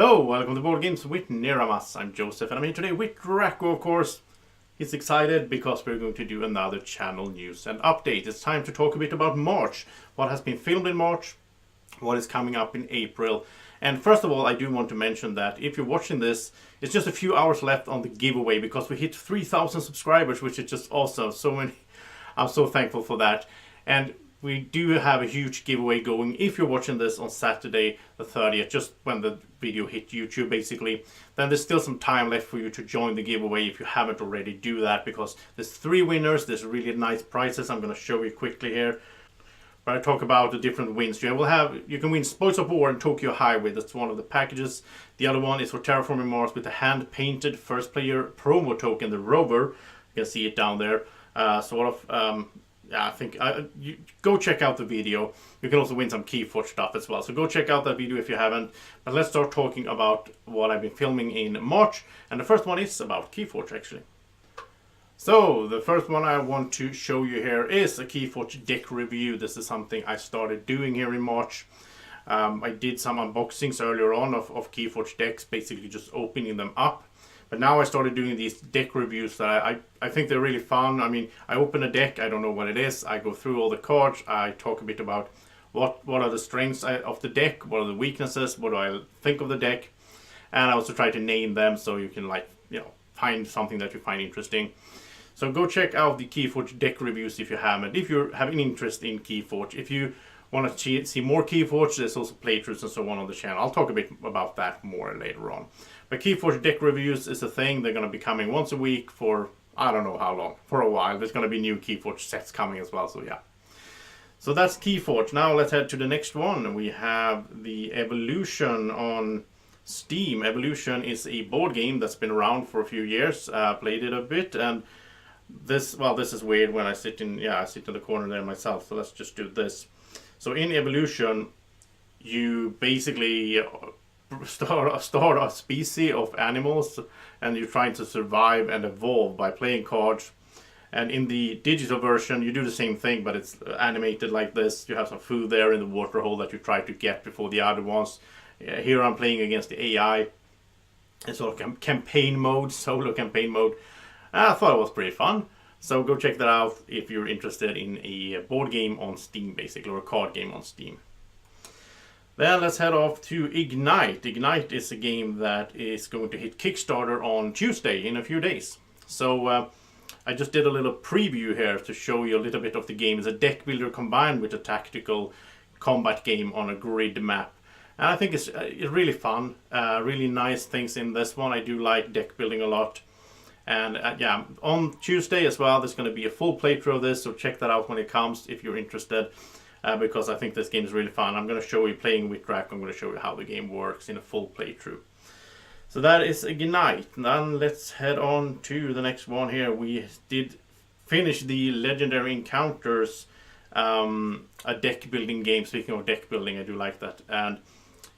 Hello, welcome to Board Games with Niramas. I'm Joseph and I'm here today with Draco, of course. He's excited because we're going to do another channel news and update. It's time to talk a bit about March. What has been filmed in March, what is coming up in April. And first of all, I do want to mention that if you're watching this, it's just a few hours left on the giveaway because we hit 3,000 subscribers, which is just awesome. I'm so thankful for that. And we do have a huge giveaway going if you're watching this on Saturday the 30th, just when the video hit YouTube basically. Then there's still some time left for you to join the giveaway if you haven't already. Do that because there's 3 winners, there's really nice prizes I'm going to show you quickly here. But I talk about the different wins. You can win Spoils of War and Tokyo Highway, that's one of the packages. The other one is for Terraforming Mars with the hand-painted first player promo token, the Rover. You can see it down there. I think you go check out the video. You can also win some Keyforge stuff as well. So go check out that video if you haven't. But let's start talking about what I've been filming in March. And the first one is about Keyforge actually. So the first one I want to show you here is a Keyforge deck review. This is something I started doing here in March. I did some unboxings earlier on of Keyforge decks, basically just opening them up. But now I started doing these deck reviews that I think they're really fun. I mean, I open a deck, I don't know what it is. I go through all the cards. I talk a bit about what are the strengths of the deck, what are the weaknesses, what do I think of the deck. And I also try to name them so you can find something that you find interesting. So go check out the Keyforge deck reviews if you haven't. If you have an interest in Keyforge. If you want to see more Keyforge, there's also playthroughs and so on the channel. I'll talk a bit about that more later on. But Keyforge deck reviews is a thing. They're going to be coming once a week for, I don't know how long, for a while. There's going to be new Keyforge sets coming as well, so yeah. So that's Keyforge. Now let's head to the next one. We have the Evolution on Steam. Evolution is a board game that's been around for a few years. Played it a bit, and this is weird when I sit in the corner there myself, so let's just do this. So in Evolution, you basically start a species of animals and you're trying to survive and evolve by playing cards. And in the digital version you do the same thing, but it's animated like this. You have some food there in the water hole that you try to get before the other ones. Here I'm playing against the AI. It's sort of campaign mode, solo campaign mode. I thought it was pretty fun. So go check that out if you're interested in a board game on Steam basically, or a card game on Steam. Then let's head off to Ignite. Ignite is a game that is going to hit Kickstarter on Tuesday in a few days. So I just did a little preview here to show you a little bit of the game. It's a deck builder combined with a tactical combat game on a grid map. And I think it's really fun. Really nice things in this one. I do like deck building a lot. And on Tuesday as well, there's going to be a full playthrough of this. So check that out when it comes if you're interested. Because I think this game is really fun. I'm going to show you playing with Draco. I'm going to show you how the game works in a full playthrough. So that is Ignite. Then let's head on to the next one here. We did finish the Legendary Encounters, a deck building game. Speaking of deck building, I do like that. And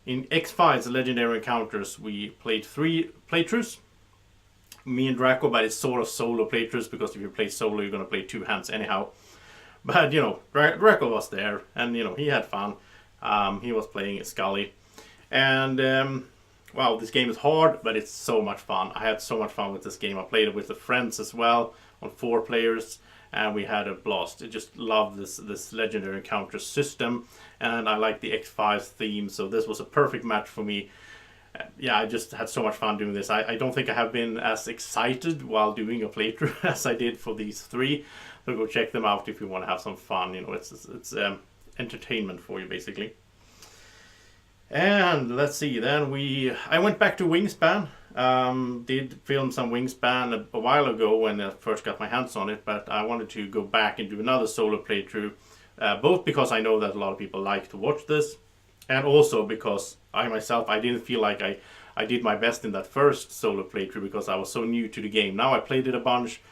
in X-Files Legendary Encounters, we played 3 playthroughs. Me and Draco, but it's sort of solo playthroughs because if you play solo, you're going to play 2 hands anyhow. But, Draco was there, and, he had fun. He was playing Scully. And, wow, this game is hard, but it's so much fun. I had so much fun with this game. I played it with the friends as well, on 4 players, and we had a blast. I just love this Legendary Encounter system, and I like the X-Files theme, so this was a perfect match for me. I just had so much fun doing this. I don't think I have been as excited while doing a playthrough as I did for these 3. So go check them out if you want to have some fun. It's entertainment for you basically. And let's see. Then I went back to Wingspan. Did film some Wingspan a while ago when I first got my hands on it, but I wanted to go back and do another solo playthrough. Both because I know that a lot of people like to watch this, and also because I myself, I didn't feel like I did my best in that first solo playthrough because I was so new to the game. Now I played it a bunch,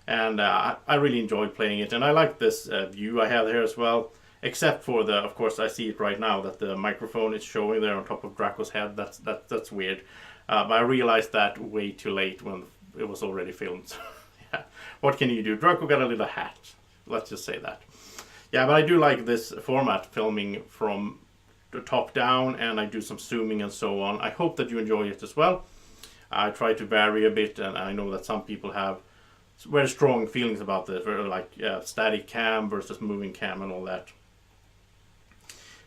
and I really enjoyed playing it. And I like this view I have here as well, except for of course I see it right now that the microphone is showing there on top of Draco's head. That's weird. But I realized that way too late when it was already filmed. Yeah. What can you do? Draco got a little hat. Let's just say that. Yeah, but I do like this format, filming from top down, and I do some zooming and so on. I hope that you enjoy it as well. I try to vary a bit, and I know that some people have very strong feelings about this, like static cam versus moving cam and all that.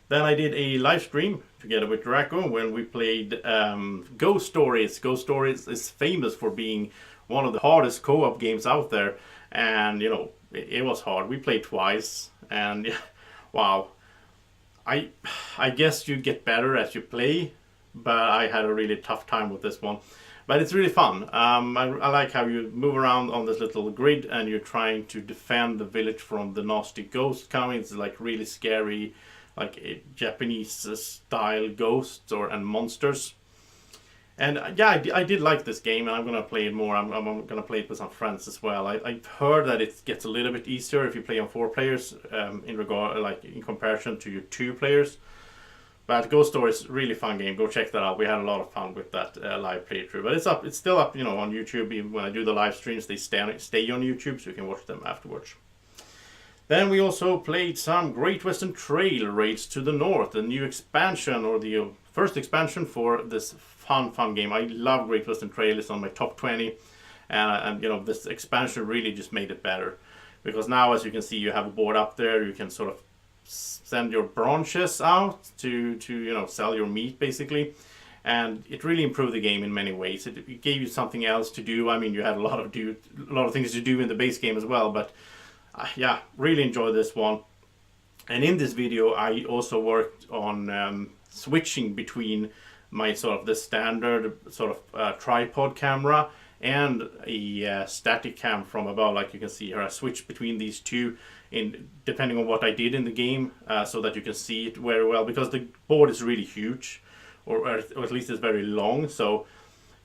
Then I did a live stream together with Draco when we played Ghost Stories. Ghost Stories is famous for being one of the hardest co-op games out there, and you know, it was hard. We played twice, and wow, I guess you get better as you play, but I had a really tough time with this one. But it's really fun. I like how you move around on this little grid and you're trying to defend the village from the nasty ghosts coming. It's like really scary, like Japanese style ghosts and monsters. And yeah, I did like this game, and I'm gonna play it more. I'm gonna play it with some friends as well. I've heard that it gets a little bit easier if you play on 4 players, in comparison to your 2 players. But Ghost Story is a really fun game. Go check that out. We had a lot of fun with that live playthrough. But it's still up, you know, on YouTube. Even when I do the live streams, they stay on YouTube, so you can watch them afterwards. Then we also played some Great Western Trail Raids to the North, the new expansion, or the first expansion for this fun game. I love Great Western Trail. It's on my top 20, and you know, this expansion really just made it better, because now, as you can see, you have a board up there. You can sort of send your branches out to you know, sell your meat basically, and it really improved the game in many ways. It gave you something else to do. I mean, you had a lot of things to do in the base game as well, but yeah, really enjoyed this one. And in this video I also worked on switching between my sort of the standard sort of tripod camera and a static cam from above. Like you can see here, I switched between these two depending on what I did in the game, so that you can see it very well, because the board is really huge, or at least it's very long. So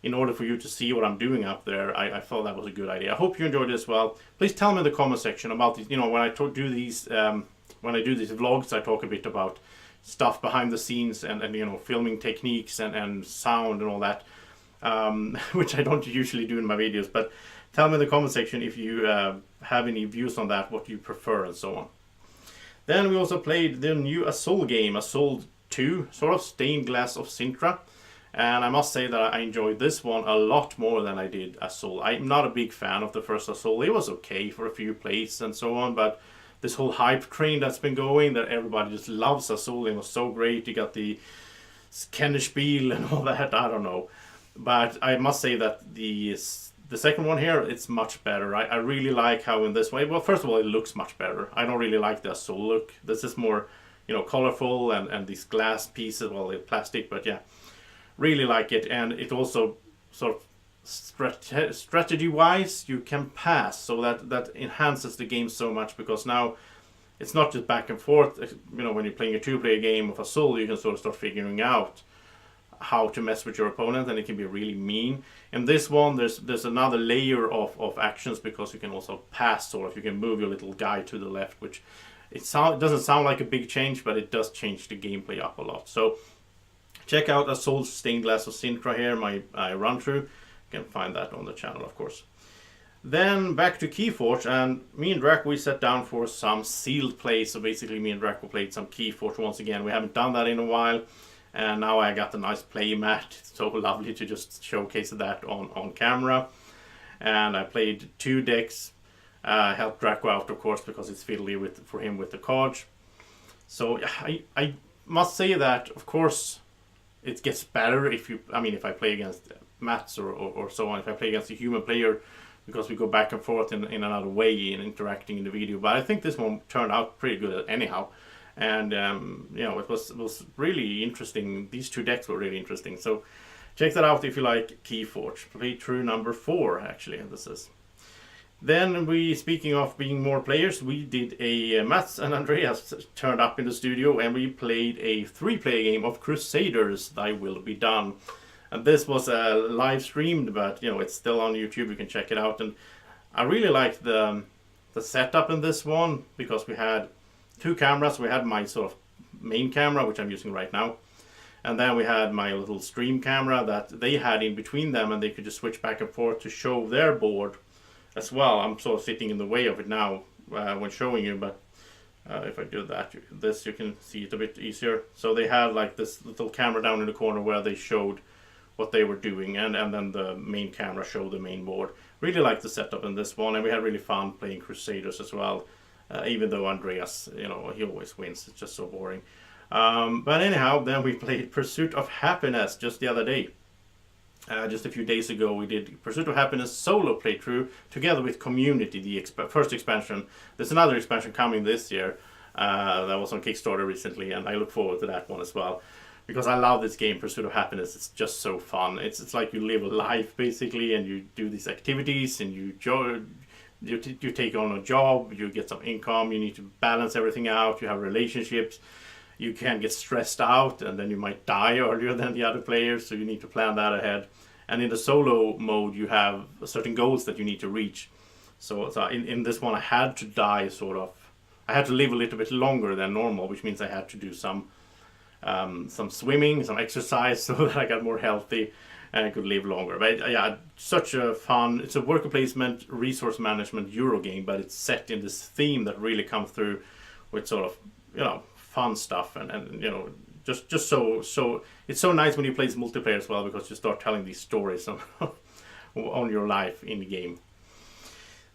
in order for you to see what I'm doing up there, I thought that was a good idea. I hope you enjoyed it as well. Please tell me in the comment section about these. You know, when I do these vlogs, I talk a bit about stuff behind the scenes and you know, filming techniques and sound and all that, which I don't usually do in my videos. But tell me in the comment section if you have any views on that, what you prefer and so on. Then we also played the new Azul game, Azul 2, sort of Stained Glass of Sintra. And I must say that I enjoyed this one a lot more than I did Azul. I'm not a big fan of the first Azul. It was okay for a few plays and so on, but this whole hype train that's been going, that everybody just loves Azul, it was so great. You got the Kennerspiel and all that, I don't know. But I must say that the second one here, it's much better. I really like how in this way, well, first of all, it looks much better. I don't really like the Azul look. This is more, you know, colorful, and these glass pieces, well, they're plastic, but yeah, really like it. And it also sort of strategy wise, you can pass, so that enhances the game so much, because now it's not just back and forth. You know, when you're playing a 2-player game of Azul, you can sort of start figuring out how to mess with your opponent, and it can be really mean. In this one, there's another layer of actions, because you can also pass, sort of, you can move your little guy to the left, which it doesn't sound like a big change, but it does change the gameplay up a lot. So check out Azul's Stained Glass of Sintra here, my run through. You can find that on the channel, of course. Then back to Keyforge, and me and Draco, we sat down for some sealed play. So basically me and Draco played some Keyforge once again. We haven't done that in a while, and now I got a nice play mat. It's so lovely to just showcase that on camera. And I played 2 decks, helped Draco out, of course, because it's fiddly for him with the cards. So I must say that, of course, it gets better if I play against Mats or so on, if I play against a human player, because we go back and forth in another way in interacting in the video. But I think this one turned out pretty good anyhow, and you know, it was really interesting. These 2 decks were really interesting, so check that out if you like Keyforge. Playthrough number 4 actually, and this is. Then speaking of being more players, we did Mats and Andreas turned up in the studio, and we played a 3-player game of Crusaders, Thy Will Be Done. And this was live streamed, but you know, it's still on YouTube. You can check it out. And I really liked the setup in this one, because we had 2 cameras. We had my sort of main camera, which I'm using right now, and then we had my little stream camera that they had in between them, and they could just switch back and forth to show their board as well. I'm sort of sitting in the way of it now when showing you, but If I do that, this you can see it a bit easier. So they had like this little camera down in the corner where they showed what they were doing, and then the main camera showed the main board. Really liked the setup in this one, and we had really fun playing Crusaders as well. Even though Andreas, he always wins. It's just so boring. But anyhow, then we played Pursuit of Happiness just the other day. Just a few days ago, we did Pursuit of Happiness solo playthrough together with Community, the first expansion. There's another expansion coming this year that was on Kickstarter recently, and I look forward to that one as well. Because I love this game, Pursuit of Happiness. It's just so fun. It's like you live a life, basically, and you do these activities, and you take on a job, you get some income, you need to balance everything out, you have relationships. You can get stressed out, and then you might die earlier than the other players, so you need to plan that ahead. And in the solo mode, you have certain goals that you need to reach. So in this one, I had to die, sort of. I had to live a little bit longer than normal, which means I had to do some swimming, some exercise, so that I got more healthy and I could live longer. But yeah, such a fun. It's a worker placement, resource management Euro game, but it's set in this theme that really comes through with sort of fun stuff and just so it's so nice when you play multiplayer as well, because you start telling these stories on your life in the game.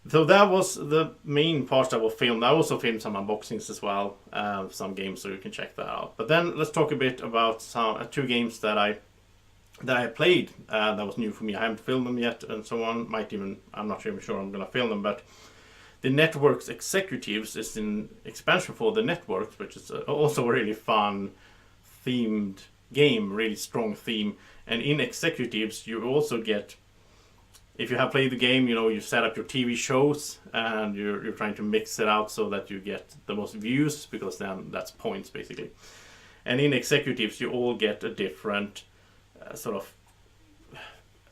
So that was the main part that was filmed. I also filmed some unboxings as well, some games, so you can check that out. But then let's talk a bit about some two games that I played that was new for me. I haven't filmed them yet, and so on. I'm not even sure I'm gonna film them, but the Networks Executives is an expansion for the Networks, which is also a really fun themed game, really strong theme. And in Executives, you also get, if you have played the game, you set up your TV shows and you're trying to mix it out so that you get the most views, because then that's points basically. And in Executives, you all get a different sort of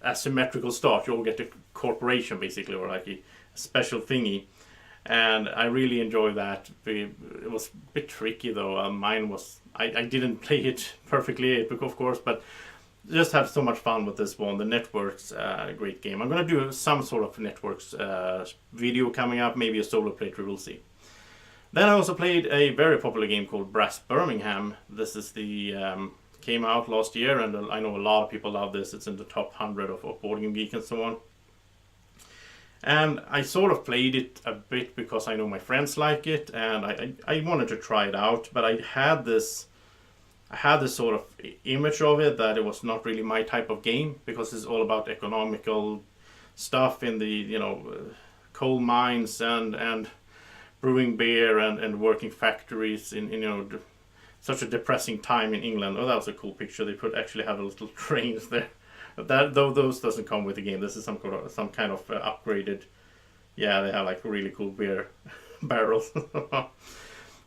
asymmetrical start. You all get a corporation basically, or like a special thingy. And I really enjoy that. It was a bit tricky though. Mine was, I didn't play it perfectly, of course, but just had so much fun with this one. The Networks, great game. I'm gonna do some sort of Networks video coming up, maybe a solo playthrough, we'll see. Then I also played a very popular game called Brass Birmingham. This is came out last year, and I know a lot of people love this. It's in the top 100 of Boardgame Geek and so on. And I sort of played it a bit because I know my friends like it, and I wanted to try it out, but I had this sort of image of it that it was not really my type of game, because it's all about economical stuff in the coal mines and brewing beer and working factories in such a depressing time in England. Oh, that was a cool picture. They actually have a little trains there. That though those doesn't come with the game. This is some kind of upgraded. Yeah, they have like really cool beer barrels.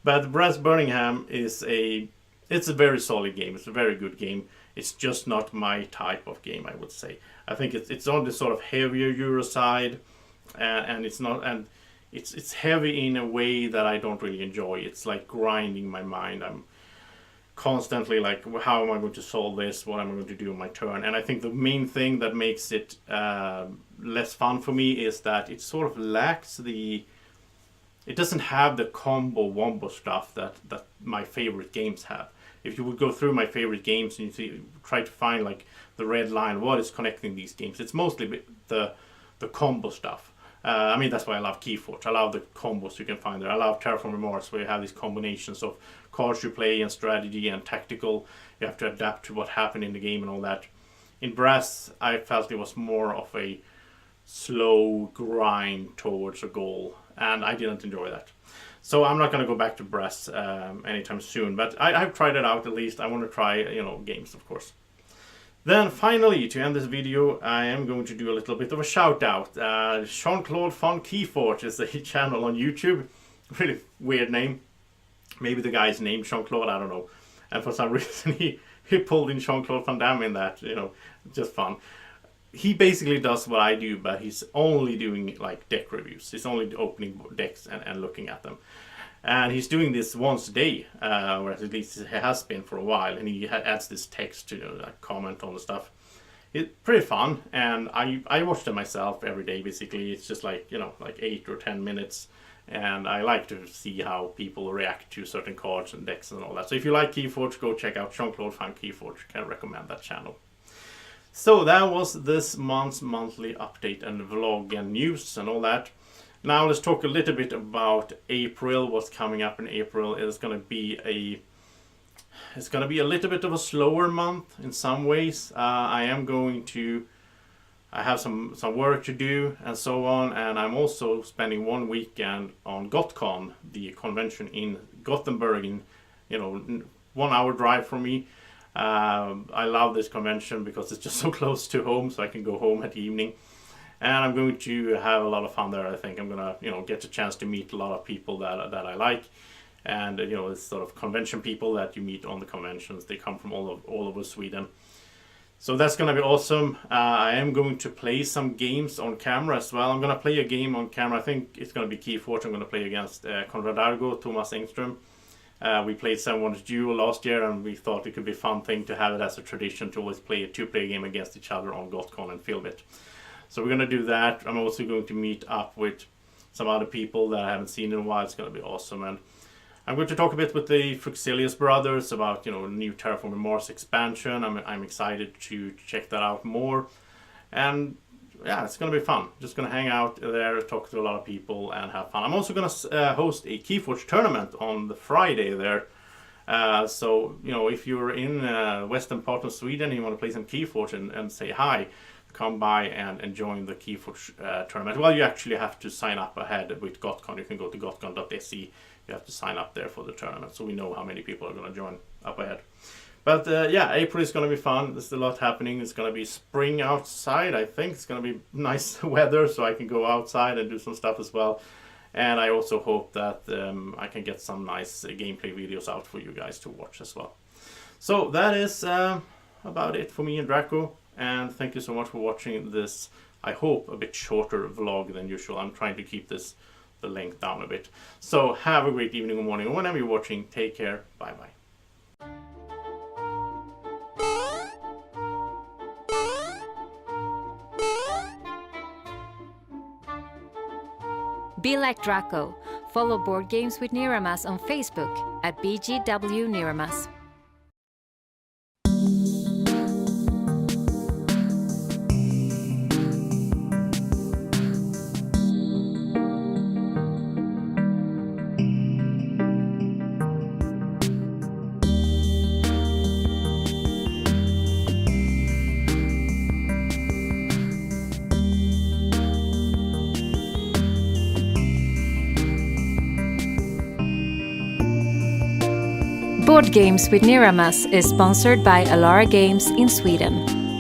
But Brass Birmingham it's a very solid game. It's a very good game. It's just not my type of game, I would say. I think it's on the sort of heavier Euro side, and it's heavy in a way that I don't really enjoy. It's like grinding my mind. I'm constantly like, how am I going to solve this? What am I going to do on my turn? And I think the main thing that makes it less fun for me is that it sort of lacks it doesn't have the combo wombo stuff that my favorite games have. If you would go through my favorite games and you try to find like the red line, what is connecting these games, it's mostly the combo stuff. I mean, that's why I love Keyforge. I love the combos you can find there. I love Terraforming Mars, where you have these combinations of cards you play and strategy and tactical. You have to adapt to what happened in the game and all that. In Brass, I felt it was more of a slow grind towards a goal, and I didn't enjoy that. So I'm not going to go back to Brass anytime soon, but I've tried it out at least. I want to try, games, of course. Then finally, to end this video, I am going to do a little bit of a shout out. Jean-Claude von Keyforge is a channel on YouTube. Really weird name. Maybe the guy's named Jean-Claude, I don't know. And for some reason he pulled in Jean-Claude Van Damme in that, just fun. He basically does what I do, but he's only doing like deck reviews. He's only opening decks and looking at them. And he's doing this once a day, or at least he has been for a while, and he adds this text to comment on the stuff. It's pretty fun, and I watch them myself every day basically. It's just like, like 8 or 10 minutes, and I like to see how people react to certain cards and decks and all that. So if you like Keyforge, go check out Jean-Claude Fan Keyforge. Can recommend that channel. So that was this month's monthly update and vlog and news and all that. Now let's talk a little bit about April. What's coming up in April is going to be a little bit of a slower month in some ways. I have some work to do and so on, and I'm also spending one weekend on GotCon, the convention in Gothenburg, in 1 hour drive from me. I love this convention because it's just so close to home, so I can go home at the evening. And I'm going to have a lot of fun there. I think I'm gonna get a chance to meet a lot of people that I like. And it's sort of convention people that you meet on the conventions. They come from all over Sweden. So that's going to be awesome. I am going to play some games on camera as well. I'm going to play a game on camera. I think it's going to be Keyforge. I'm going to play against Konrad Argo, Thomas Engström. We played Seven Wonders Duel last year, and we thought it could be a fun thing to have it as a tradition to always play a two-player game against each other on GotCon and film it. So we're going to do that. I'm also going to meet up with some other people that I haven't seen in a while. It's going to be awesome. And I'm going to talk a bit with the Fruxelius brothers about new Terraforming Mars expansion. I'm excited to check that out more, and yeah, it's going to be fun. Just going to hang out there, talk to a lot of people, and have fun. I'm also going to host a Keyforge tournament on the Friday there. So if you're in western part of Sweden and you want to play some Keyforge and say hi, come by and join the Keyforge tournament. Well, you actually have to sign up ahead with GotCon. You can go to gotcon.se. You have to sign up there for the tournament, so we know how many people are going to join up ahead. But yeah, April is going to be fun. There's a lot happening. It's going to be spring outside. I think it's going to be nice weather, so I can go outside and do some stuff as well. And I also hope that I can get some nice gameplay videos out for you guys to watch as well. So that is about it for me and Draco. And thank you so much for watching this, I hope, a bit shorter vlog than usual. I'm trying to keep the length down a bit. So have a great evening or morning, or whenever you're watching. Take care. Bye bye. Be like Draco. Follow Board Games with Niramas on Facebook at BGwNiramas. Board Games with Niramas is sponsored by Alara Games in Sweden.